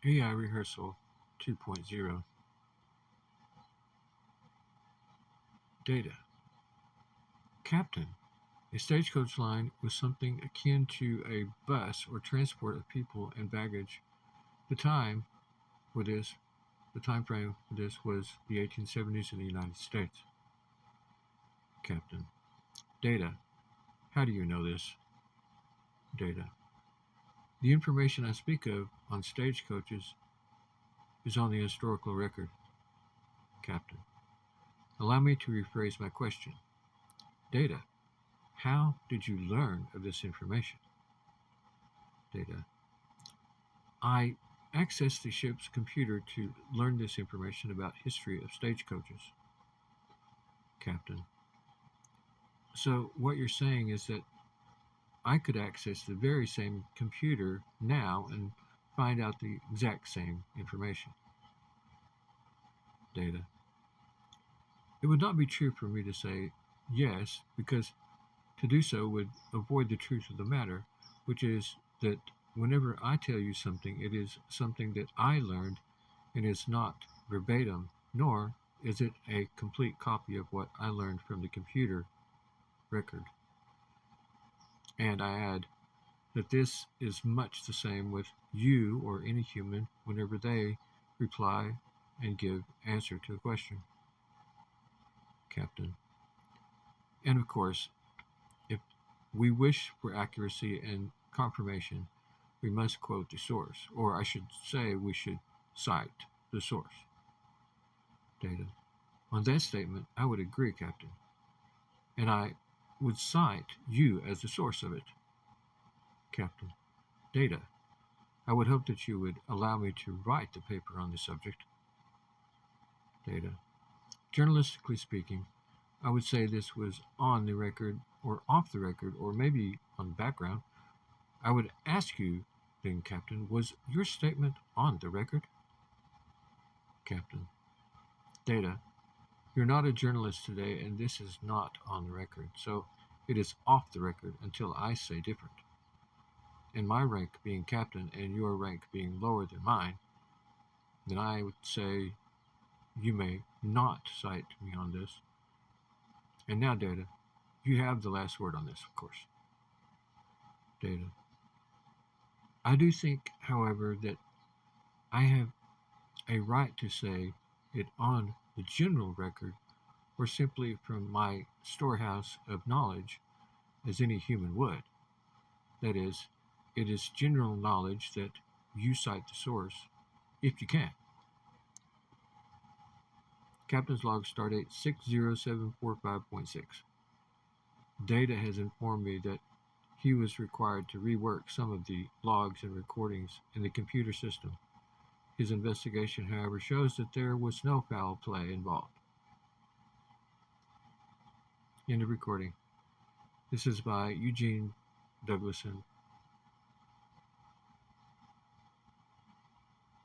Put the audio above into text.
AI Rehearsal 2.0. Data. Captain. A stagecoach line was something akin to a bus or transport of people and baggage. The time for this, the time frame for this was the 1870s in the United States. Captain. Data. How do you know this? Data. The information I speak of on stagecoaches is on the historical record. Captain. Allow me to rephrase my question. Data. How did you learn of this information? Data. I accessed the ship's computer to learn this information about history of stagecoaches. Captain. So what you're saying is that I could access the very same computer now and find out the exact same information. Data. It would not be true for me to say yes, because to do so would avoid the truth of the matter, which is that whenever I tell you something, it is something that I learned and is not verbatim, nor is it a complete copy of what I learned from the computer record. And I add that this is much the same with you or any human whenever they reply and give answer to a question. Captain. And of course, if we wish for accuracy and confirmation, we must quote the source, or I should say we should cite the source. Data. On that statement, I would agree, Captain, and I would cite you as the source of it. Captain. Data. I would hope that you would allow me to write the paper on the subject. Data. Journalistically speaking, I would say this was on the record or off the record or maybe on the background. I would ask you then, Captain, was your statement on the record? Captain. Data. You're not a journalist today, and this is not on the record, so it is off the record until I say different. And my rank being captain and your rank being lower than mine, then I would say you may not cite me on this. And now, Data, you have the last word on this, of course. Data. I do think, however, that I have a right to say it on the general record or simply from my storehouse of knowledge as any human would. That is, it is general knowledge that you cite the source if you can. Captain's log stardate 60745.6. Data has informed me that he was required to rework some of the logs and recordings in the computer system. His investigation, however, shows that there was no foul play involved. End of recording. This is by Eugene Douglason,